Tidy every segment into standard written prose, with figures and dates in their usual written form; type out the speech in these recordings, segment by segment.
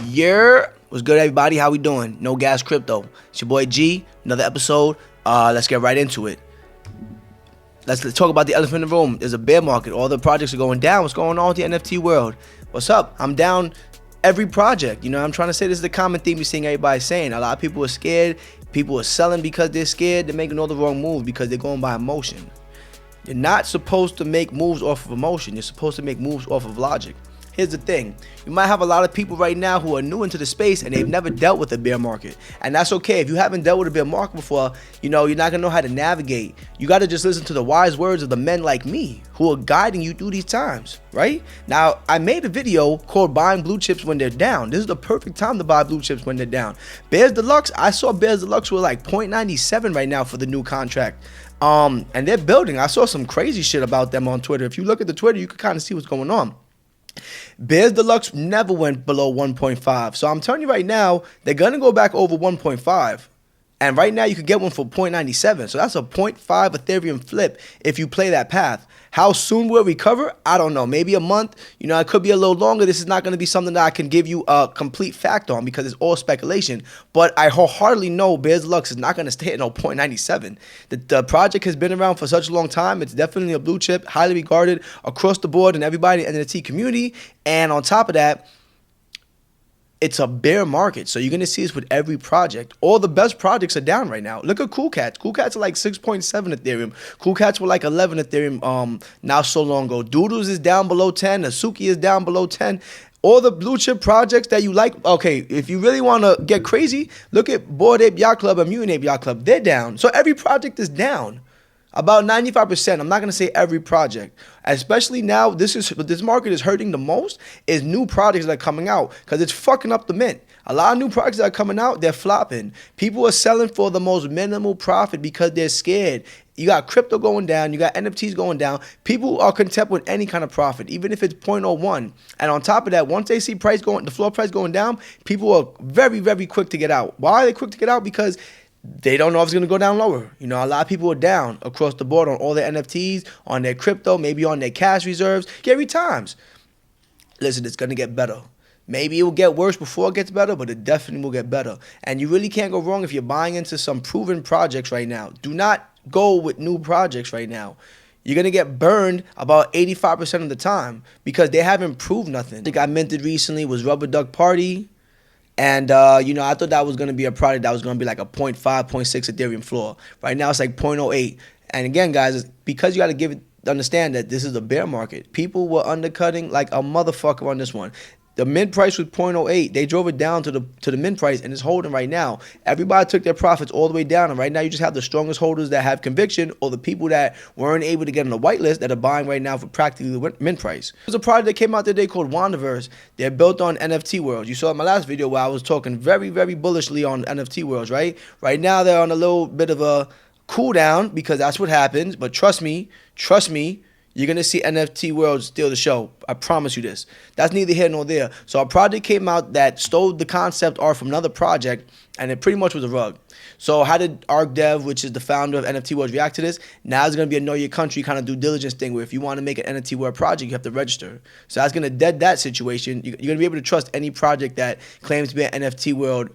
Yeah, what's good, everybody? How we doing? No Gas Crypto. It's your boy G. Another episode. Let's get right into it. Let's talk about the elephant in the room. There's a bear market. All the projects are going down. What's going on with the NFT world? What's up? I'm down every project. You know, I'm trying to say this is the common theme you're seeing everybody saying. A lot of people are scared. People are selling because they're scared. They're making all the wrong moves because they're going by emotion. You're not supposed to make moves off of emotion. You're supposed to make moves off of logic. Here's the thing. You might have a lot of people right now who are new into the space and they've never dealt with a bear market. And that's okay. If you haven't dealt with a bear market before, you know, you're not going to know how to navigate. You got to just listen to the wise words of the men like me who are guiding you through these times, right? Now, I made a video called Buying Blue Chips When They're Down. This is the perfect time to buy blue chips when they're down. Bears Deluxe, I saw Bears Deluxe were like 0.97 right now for the new contract. And they're building. I saw some crazy shit about them on Twitter. If you look at the Twitter, you can kind of see what's going on. Bears Deluxe never went below 1.5. So I'm telling you right now, they're going to go back over 1.5. And right now you could get one for 0.97. So that's a 0.5 Ethereum flip if you play that path. How soon will it recover? I don't know. Maybe a month. You know, it could be a little longer. This is not going to be something that I can give you a complete fact on because it's all speculation. But I wholeheartedly know Bears Deluxe is not going to stay at no 0.97. The project has been around for such a long time. It's definitely a blue chip, highly regarded across the board and everybody in the NFT community. And on top of that, it's a bear market, so you're going to see this with every project. All the best projects are down right now. Look at Cool Cats. Cool Cats are like 6.7 Ethereum. Cool Cats were like 11 Ethereum not so long ago. Doodles is down below 10. Asuki is down below 10. All the blue chip projects that you like, okay, if you really want to get crazy, look at Bored Ape Yacht Club and Mutant Ape Yacht Club. They're down. So every project is down. About 95%. I'm not going to say every project. Especially now, this market is hurting the most is new projects that are coming out because it's fucking up the mint. A lot of new projects that are coming out, they're flopping. People are selling for the most minimal profit because they're scared. You got crypto going down. You got NFTs going down. People are content with any kind of profit, even if it's 0.01. And on top of that, once they see the floor price going down, people are very, very quick to get out. Why are they quick to get out? Because they don't know if it's going to go down lower. You know, a lot of people are down across the board on all their NFTs, on their crypto, maybe on their cash reserves. Scary times. Listen, it's going to get better. Maybe it will get worse before it gets better, but it definitely will get better. And you really can't go wrong if you're buying into some proven projects right now. Do not go with new projects right now. You're going to get burned about 85% of the time because they haven't proved nothing. I think I minted recently was Rubber Duck Party. And, you know, I thought that was going to be a product that was going to be like a 0.5, 0.6 Ethereum floor. Right now, it's like 0.08. And again, guys, because you got to understand that this is a bear market. People were undercutting like a motherfucker on this one. The mint price was 0.08. They drove it down to the mint price, and it's holding right now. Everybody took their profits all the way down, and right now you just have the strongest holders that have conviction or the people that weren't able to get on the whitelist that are buying right now for practically the mint price. There's a product that came out today called Wandaverse. They're built on NFT worlds. You saw in my last video where I was talking very, very bullishly on NFT worlds, right? Right now they're on a little bit of a cool down because that's what happens, but trust me, you're going to see NFT world steal the show. I promise you this. That's neither here nor there. So a project came out that stole the concept art from another project, and it pretty much was a rug. So how did ArcDev, which is the founder of NFT World, react to this? Now it's going to be a know your country kind of due diligence thing where if you want to make an NFT World project, you have to register. So that's going to dead that situation. You're going to be able to trust any project that claims to be an NFT World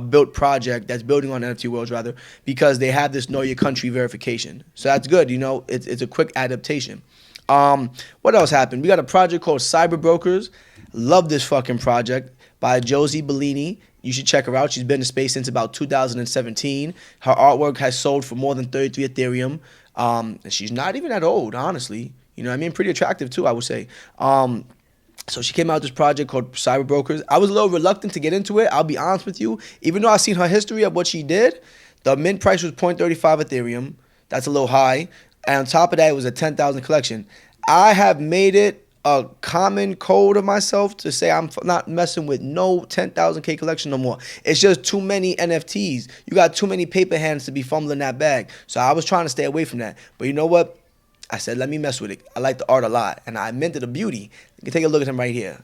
built project that's building on NFT Worlds rather, because they have this know your country verification. So that's good. You know, it's a quick adaptation. What else happened? We got a project called CyberBrokers. Love this fucking project by Josie Bellini. You should check her out. She's been in space since about 2017. Her artwork has sold for more than 33 Ethereum. And she's not even that old, honestly. You know what I mean? Pretty attractive too, I would say. So she came out with this project called CyberBrokers. I was a little reluctant to get into it. I'll be honest with you. Even though I've seen her history of what she did, the mint price was 0.35 Ethereum. That's a little high. And on top of that, it was a 10,000 collection. I have made it a common code of myself to say I'm not messing with no 10,000K collection no more. It's just too many NFTs. You got too many paper hands to be fumbling that bag. So I was trying to stay away from that. But you know what? I said, let me mess with it. I like the art a lot. And I minted a beauty. You can take a look at him right here.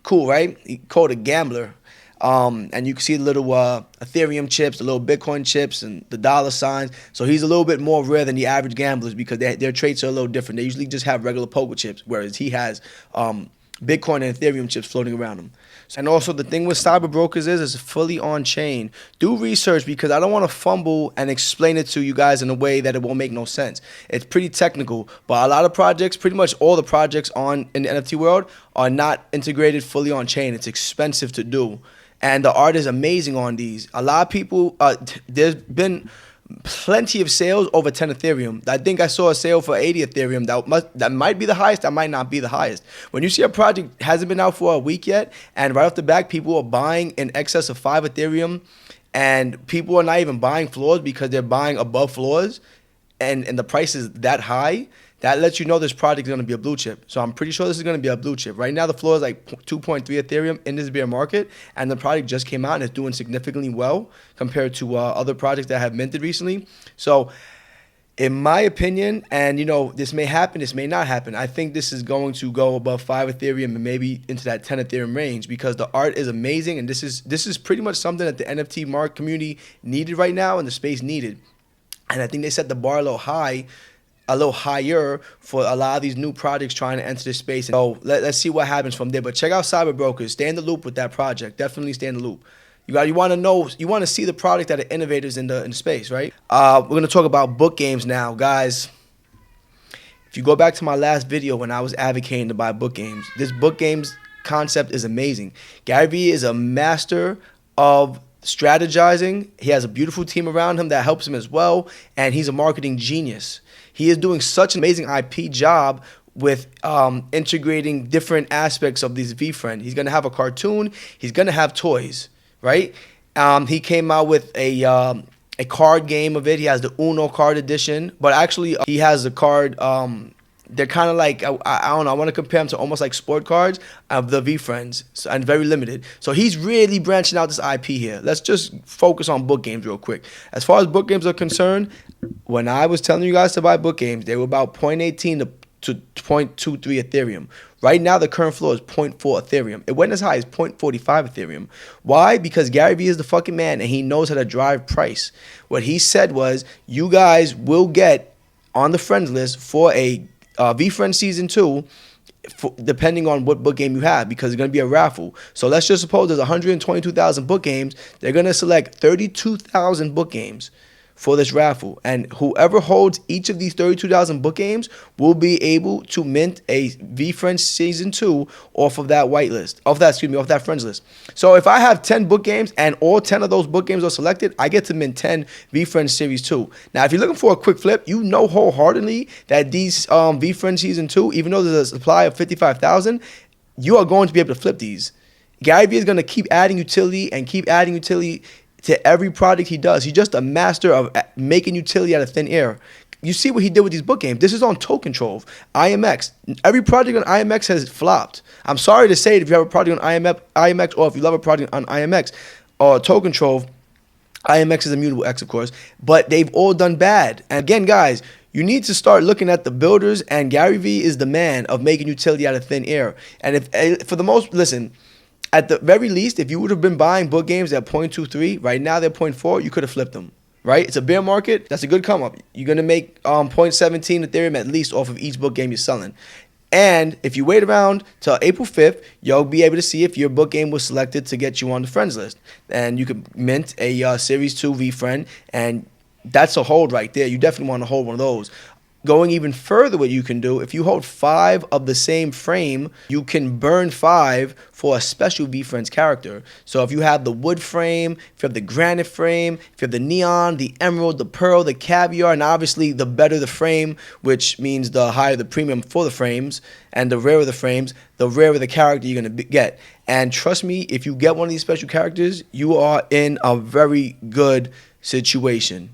Cool, right? He called a gambler. And you can see the little Ethereum chips, the little Bitcoin chips, and the dollar signs. So he's a little bit more rare than the average gamblers because their traits are a little different. They usually just have regular poker chips, whereas he has Bitcoin and Ethereum chips floating around them. And also the thing with CyberBrokers is it's fully on chain. Do research because I don't want to fumble and explain it to you guys in a way that it won't make no sense. It's pretty technical, but a lot of projects, pretty much all the projects in the NFT world are not integrated fully on chain. It's expensive to do. And the art is amazing on these. A lot of people, there's been plenty of sales over 10 Ethereum. I think I saw a sale for 80 Ethereum. That might be the highest. That might not be the highest. When you see a project hasn't been out for a week yet, and right off the back, people are buying in excess of 5 Ethereum, and people are not even buying floors because they're buying above floors, and the price is that high, that lets you know this project is going to be a blue chip. So I'm pretty sure this is going to be a blue chip. Right now, the floor is like 2.3 Ethereum in this bear market, and the project just came out and it's doing significantly well compared to other projects that have minted recently. So in my opinion, and this may happen, this may not happen, I think this is going to go above 5 Ethereum and maybe into that 10 Ethereum range because the art is amazing, and this is pretty much something that the NFT market community needed right now and the space needed. And I think they set the bar a little higher for a lot of these new projects trying to enter this space. So let's see what happens from there. But check out CyberBrokers. Stay in the loop with that project. Definitely stay in the loop. You want to see the product that are innovators in the space, right? We're gonna talk about book games now, guys. If you go back to my last video when I was advocating to buy book games, this book games concept is amazing. Gary Vee is a master of strategizing. He has a beautiful team around him that helps him as well, and he's a marketing genius. He is doing such an amazing IP job with integrating different aspects of this VFriend. He's gonna have a cartoon. He's gonna have toys, right? He came out with a card game of it. He has the Uno card edition, but actually he has a card. They're kind of like, I don't know, I want to compare them to almost like sport cards of the VFriends, and very limited. So he's really branching out this IP here. Let's just focus on book games real quick. As far as book games are concerned, when I was telling you guys to buy book games, they were about 0.18 to 0.23 Ethereum. Right now, the current floor is 0.4 Ethereum. It went as high as 0.45 Ethereum. Why? Because Gary Vee is the fucking man, and he knows how to drive price. What he said was, you guys will get on the friends list for a VFriend Season 2, depending on what book game you have, because it's going to be a raffle. So let's just suppose there's 122,000 book games. They're going to select 32,000 book games for this raffle, and whoever holds each of these 32,000 book games will be able to mint a VFriend Season 2 off of that whitelist, off that friends list. So if I have 10 book games and all 10 of those book games are selected, I get to mint 10 VFriend Series 2. Now, if you're looking for a quick flip, you know wholeheartedly that these VFriend Season 2, even though there's a supply of 55,000, you are going to be able to flip these. Gary Vee is going to keep adding utility and keep adding utility to every product he does. He's just a master of making utility out of thin air. You see what he did with these book games. This is on Token Trove, IMX. Every project on IMX has flopped. I'm sorry to say it if you have a project on IMX or if you love a project on IMX or Token Trove. IMX is Immutable X, of course, but they've all done bad. And again, guys, you need to start looking at the builders, and Gary Vee is the man of making utility out of thin air. And listen, at the very least, if you would have been buying book games at 0.23, right now they're 0.4, you could have flipped them, right? It's a bear market. That's a good come up. You're going to make 0.17 Ethereum at least off of each book game you're selling. And if you wait around till April 5th, you'll be able to see if your book game was selected to get you on the friends list. And you could mint a Series 2 VFriend, and that's a hold right there. You definitely want to hold one of those. Going even further, what you can do, if you hold 5 of the same frame, you can burn 5 for a special VFriends character. So if you have the wood frame, if you have the granite frame, if you have the neon, the emerald, the pearl, the caviar, and obviously the better the frame, which means the higher the premium for the frames, and the rarer the frames, the rarer the character you're going to get. And trust me, if you get one of these special characters, you are in a very good situation.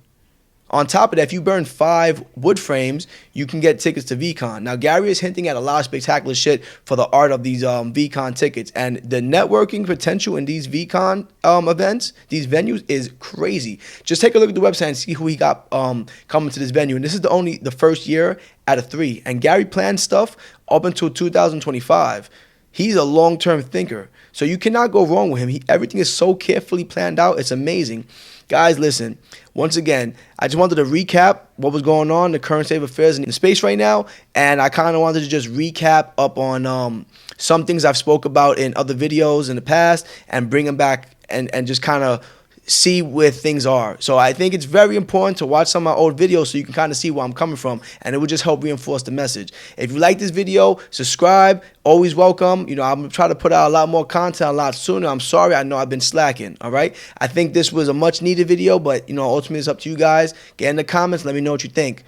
On top of that, if you burn 5 wood frames, you can get tickets to VCon. Now, Gary is hinting at a lot of spectacular shit for the art of these VCon tickets. And the networking potential in these VCon events, these venues, is crazy. Just take a look at the website and see who he got coming to this venue. And this is the first year out of 3. And Gary plans stuff up until 2025. He's a long-term thinker. So you cannot go wrong with him. Everything is so carefully planned out. It's amazing. Guys, listen, once again, I just wanted to recap what was going on, the current state of affairs in the space right now, and I kind of wanted to just recap up on some things I've spoke about in other videos in the past and bring them back and just kind of see where things are. So I think it's very important to watch some of my old videos so you can kind of see where I'm coming from, and it will just help reinforce the message. If you like this video, subscribe. Always welcome. You know, I'm trying to put out a lot more content a lot sooner. I'm sorry, I know I've been slacking. All right, I think this was a much needed video, but you know, ultimately it's up to you guys. Get in the comments, let me know what you think.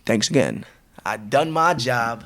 Thanks again. I done my job.